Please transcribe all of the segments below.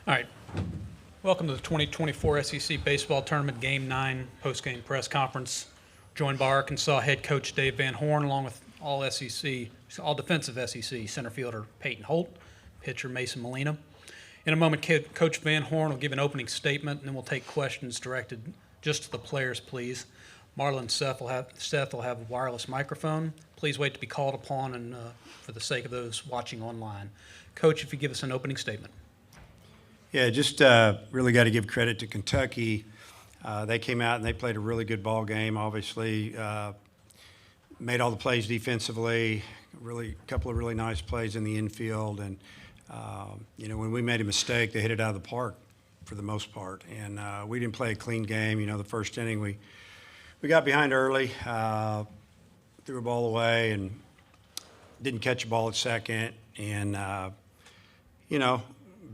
All right. Welcome to the 2024 SEC Baseball Tournament Game 9 post-game press conference. Joined by Arkansas head coach Dave Van Horn, along with all defensive SEC center fielder Peyton Holt, pitcher Mason Molina. In a moment, Coach Van Horn will give an opening statement, and then we'll take questions directed just to the players, please. Marlon Seth will have a wireless microphone. Please wait to be called upon, and for the sake of those watching online. Coach, if you give us an opening statement. Yeah, just really got to give credit to Kentucky. They came out and they played a really good ball game. Obviously, made all the plays defensively. A couple of really nice plays in the infield. And when we made a mistake, they hit it out of the park for the most part. And we didn't play a clean game. The first inning we got behind early, threw a ball away, and didn't catch a ball at second. And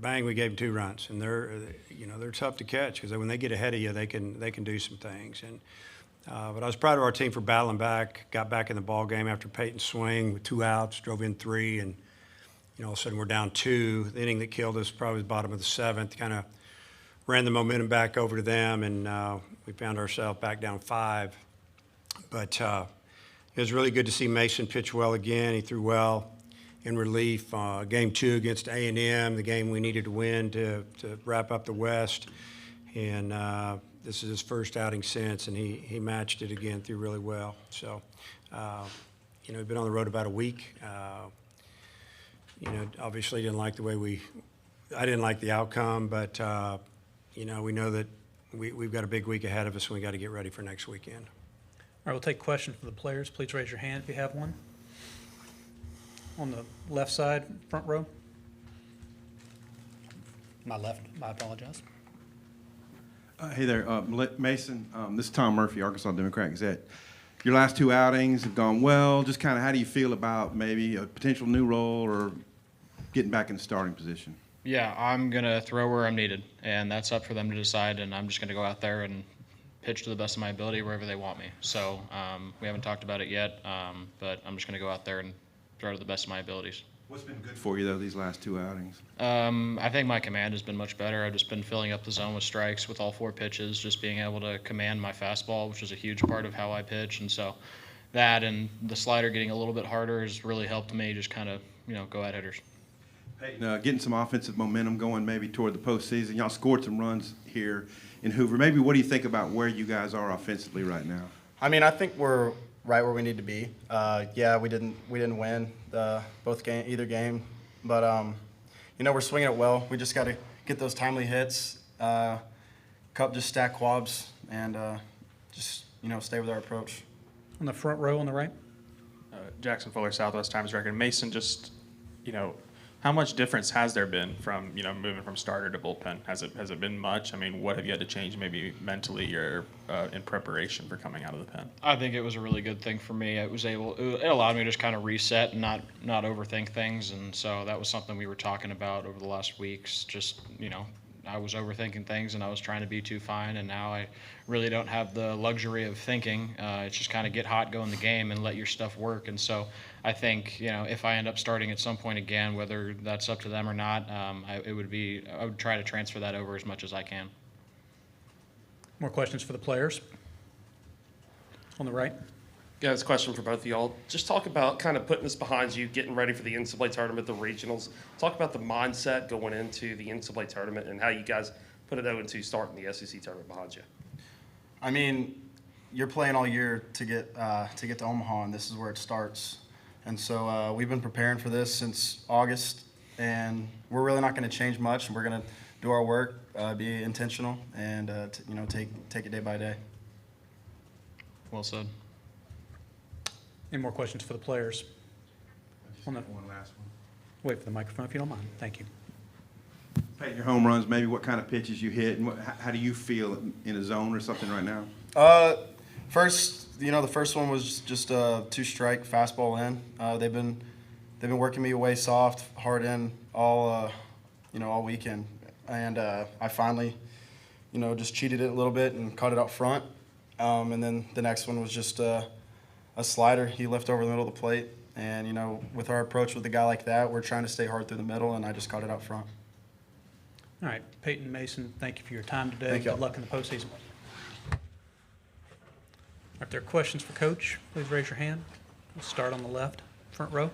bang, we gave them 2 runs, and they're tough to catch because when they get ahead of you, they can do some things. And but I was proud of our team for battling back, got back in the ball game after Peyton's swing with 2 outs, drove in 3, and all of a sudden we're down 2. The inning that killed us probably the bottom of the 7th, kind of ran the momentum back over to them, and we found ourselves back down 5. But it was really good to see Mason pitch well again. He threw well in relief. Game 2 against A&M, the game we needed to win to wrap up the West. And this is his first outing since, and he matched it again, threw really well. So, we've been on the road about a week. Obviously didn't like the way I didn't like the outcome, but, we know that we've got a big week ahead of us, and we got to get ready for next weekend. All right, we'll take questions from the players. Please raise your hand if you have one. On the left side, front row. My left, I apologize. Hey there, Mason. This is Tom Murphy, Arkansas Democrat-Gazette. Your last 2 outings have gone well. Just kind of how do you feel about maybe a potential new role or getting back in the starting position? Yeah, I'm going to throw where I'm needed, and that's up for them to decide, and I'm just going to go out there and pitch to the best of my ability wherever they want me. So we haven't talked about it yet, but I'm just going to go out there and throw to the best of my abilities. What's been good for you, though, these last 2 outings? I think my command has been much better. I've just been filling up the zone with strikes with all 4 pitches, just being able to command my fastball, which is a huge part of how I pitch. And so that and the slider getting a little bit harder has really helped me just kind of, go at hitters. Peyton, getting some offensive momentum going maybe toward the postseason. Y'all scored some runs here in Hoover. Maybe what do you think about where you guys are offensively right now? I think we're right where we need to be. We didn't win either game, but we're swinging it well. We just got to get those timely hits, just stack quabs, and stay with our approach. On the front row on the right. Jackson Fuller, Southwest Times Record. Mason, just how much difference has there been from moving from starter to bullpen? Has it been much? What have you had to change maybe mentally or in preparation for coming out of the pen? I think it was a really good thing for me. It allowed me to just kind of reset and not overthink things, and so that was something we were talking about over the last weeks. Just I was overthinking things and I was trying to be too fine, and now I really don't have the luxury of thinking. It's just kind of get hot, go in the game, and let your stuff work. And so I think if I end up starting at some point again, whether that's up to them or not, I would try to transfer that over as much as I can. More questions for the players? On the right. Yeah, this question for both of y'all. Just talk about kind of putting this behind you, getting ready for the NCAA tournament, the regionals. Talk about the mindset going into the NCAA tournament and how you guys put it into starting the SEC tournament behind you. You're playing all year to get to Omaha, and this is where it starts. And so we've been preparing for this since August, and we're really not going to change much. We're going to do our work, be intentional, and take it day by day. Well said. Any more questions for the players? One last one. Wait for the microphone if you don't mind. Thank you. Peyton, your home runs, maybe what kind of pitches you hit, and how do you feel in a zone or something right now? The first one was just a 2-strike fastball in. They've been working me away soft, hard in all weekend, and I finally, just cheated it a little bit and caught it out front. And then the next one was just a slider. He left over the middle of the plate, and with our approach with a guy like that, we're trying to stay hard through the middle, and I just caught it out front. All right, Peyton, Mason, thank you for your time today. Thank you. Good luck in the postseason. If there are questions for Coach, please raise your hand. We'll start on the left, front row.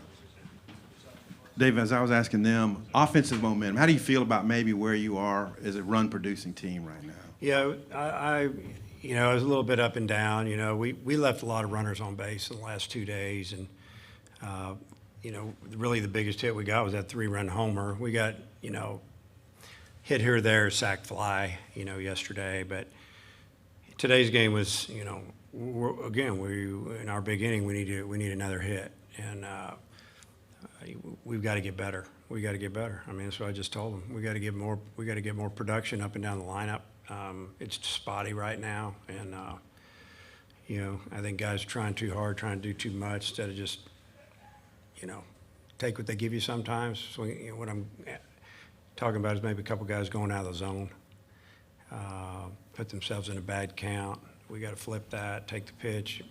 Dave, as I was asking them, offensive momentum, how do you feel about maybe where you are as a run-producing team right now? Yeah, I was a little bit up and down. We left a lot of runners on base in the last 2 days, and really the biggest hit we got was that 3-run homer. We got hit here or there, sack fly, yesterday, but today's game was in our big inning we need another hit, and we've got to get better. We got to get better. I mean, that's what I just told them. We got to get more production up and down the lineup. It's spotty right now, and I think guys are trying too hard, trying to do too much instead of just take what they give you sometimes. So, what I'm talking about is maybe a couple guys going out of the zone, put themselves in a bad count. We got to flip that, take the pitch,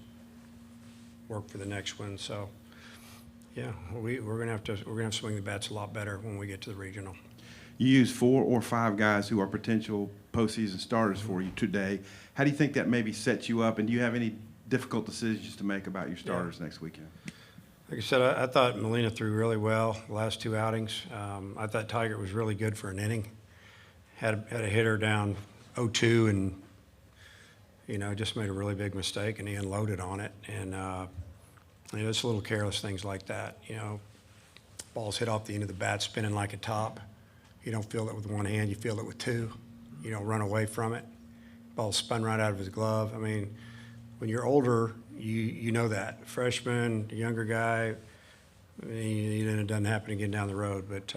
work for the next one. So, yeah, we're gonna have to swing the bats a lot better when we get to the regional. You use 4 or 5 guys who are potential postseason starters for you today. How do you think that maybe sets you up, and do you have any difficult decisions to make about your starters next weekend? Like I said, I thought Molina threw really well the last 2 outings. I thought Tiger was really good for an inning. Had a hitter down 0-2 and just made a really big mistake, and he unloaded on it. And it's little careless things like that. Balls hit off the end of the bat, spinning like a top. You don't feel it with one hand, you feel it with 2. You don't run away from it. Ball spun right out of his glove. I mean, when you're older, you know that. Freshman, younger guy, it doesn't happen again down the road. But,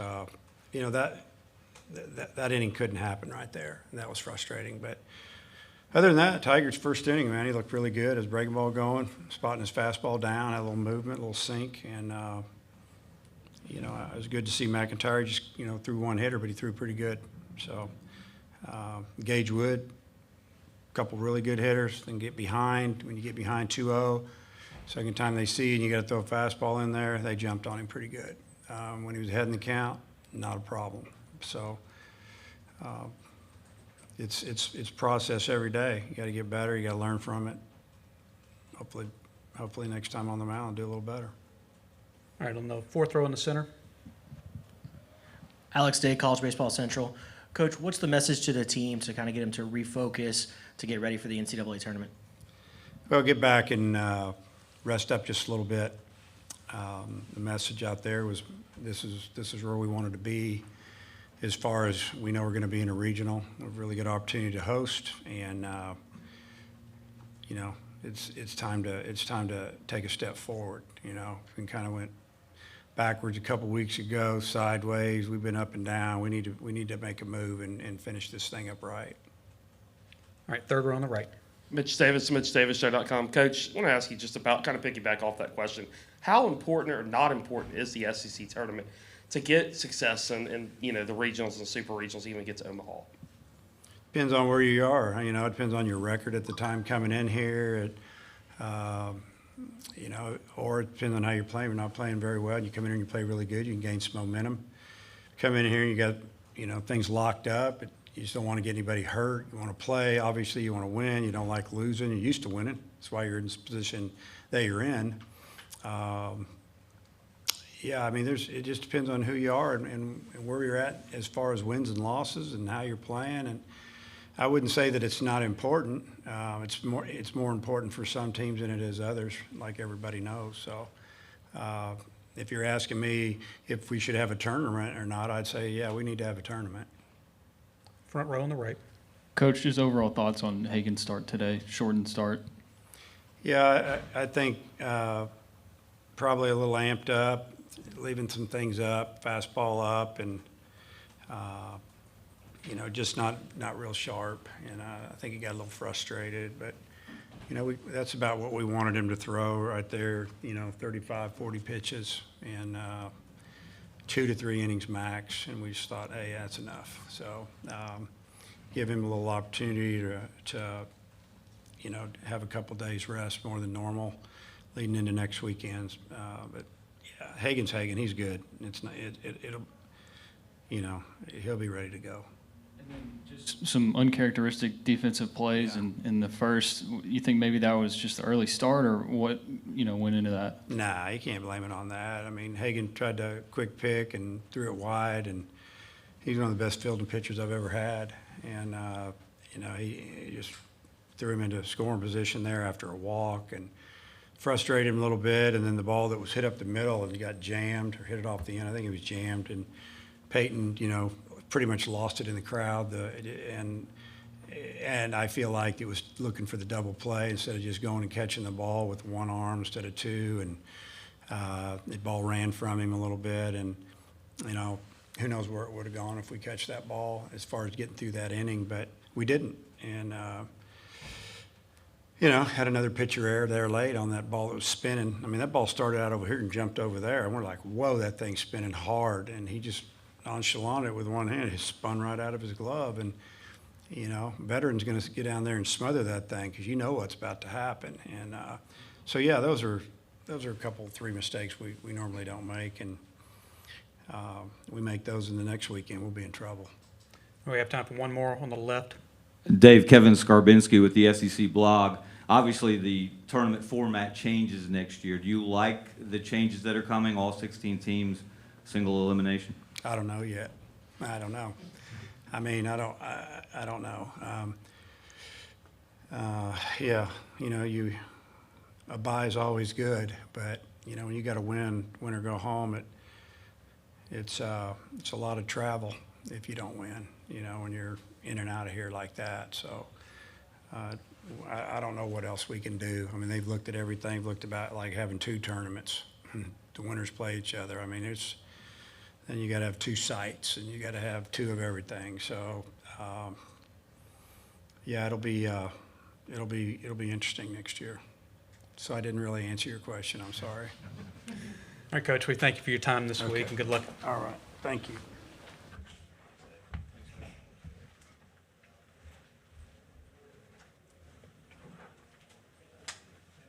that inning couldn't happen right there, and that was frustrating. But other than that, Tiger's first inning, man, he looked really good. His breaking ball going, spotting his fastball down, had a little movement, a little sink, and it was good to see McIntyre just, threw one hitter, but he threw pretty good. So, Gage Wood, a couple really good hitters, then get behind. When you get behind 2-0, second time they see you and you got to throw a fastball in there, they jumped on him pretty good. When he was ahead in the count, not a problem. So, it's process every day. You got to get better. You got to learn from it. Hopefully next time on the mound, do a little better. All right, on the fourth row in the center. Alex Day, College Baseball Central. Coach, what's the message to the team to kind of get them to refocus to get ready for the NCAA tournament? Well, get back and rest up just a little bit. The message out there was this is where we wanted to be. As far as we know, we're going to be in a regional, a really good opportunity to host, and it's time to take a step forward. We kind of went backwards a couple weeks ago, sideways. We've been up and down. We need to make a move and finish this thing up right. All right, third row on the right. Mitch Davis, MitchDavisShow.com. Coach, I want to ask you just about kind of piggyback off that question. How important or not important is the SEC tournament to get success in the regionals and super regionals, even get to Omaha? Depends on where you are. It depends on your record at the time coming in here. Or it depends on how you're playing. If you're not playing very well, and you come in here and you play really good, you can gain some momentum. Come in here and you got things locked up. You just don't want to get anybody hurt. You want to play. Obviously, you want to win. You don't like losing. You're used to winning. That's why you're in this position that you're in. It just depends on who you are and where you're at as far as wins and losses and how you're playing. And I wouldn't say that it's not important. It's more important for some teams than it is others, like everybody knows. So if you're asking me if we should have a tournament or not, I'd say, yeah, we need to have a tournament. Front row on the right. Coach, just overall thoughts on Hagen's start today, shortened start? Yeah, I think probably a little amped up, leaving some things up, fastball up, and just not real sharp. And I think he got a little frustrated, but that's about what we wanted him to throw right there. 35, 40 pitches and 2 to 3 innings max, and we just thought, hey, that's enough. So give him a little opportunity to have a couple days rest more than normal leading into next weekend. But yeah, Hagen's Hagen. He's good. It's not. He'll be ready to go. Just some uncharacteristic defensive plays in the first. You think maybe that was just the early start, or what, went into that? Nah, you can't blame it on that. I mean, Hagan tried to quick pick and threw it wide, and he's one of the best fielding pitchers I've ever had. And, he just threw him into scoring position there after a walk and frustrated him a little bit. And then the ball that was hit up the middle and he got jammed or hit it off the end. I think it was jammed. And Peyton, pretty much lost it in the crowd. And I feel like it was looking for the double play instead of just going and catching the ball with one arm instead of two. And the ball ran from him a little bit. And, who knows where it would have gone if we catch that ball as far as getting through that inning. But we didn't. And, had another pitcher error there late on that ball that was spinning. I mean, that ball started out over here and jumped over there. And we're like, whoa, that thing's spinning hard. And he just nonchalant it with one hand. It spun right out of his glove. And, veteran's going to get down there and smother that thing because you know what's about to happen. And so, yeah, those are a couple, three mistakes we normally don't make. And we make those in the next weekend, we'll be in trouble. We have time for one more on the left. Dave, Kevin Skarbinski with the SEC blog. Obviously, the tournament format changes next year. Do you like the changes that are coming, all 16 teams, single elimination? I don't know yet. I don't know. I mean, I don't know. Yeah, a bye is always good, but when you got to win or go home, it's a lot of travel if you don't win. When you're in and out of here like that. So I don't know what else we can do. I mean, they've looked at everything. Looked about like having two tournaments. The winners play each other. I mean, then you got to have two sites, and you got to have two of everything. So, yeah, it'll be interesting next year. So I didn't really answer your question. I'm sorry. All right, Coach, we thank you for your time this Okay. week, and good luck. All right. Thank you.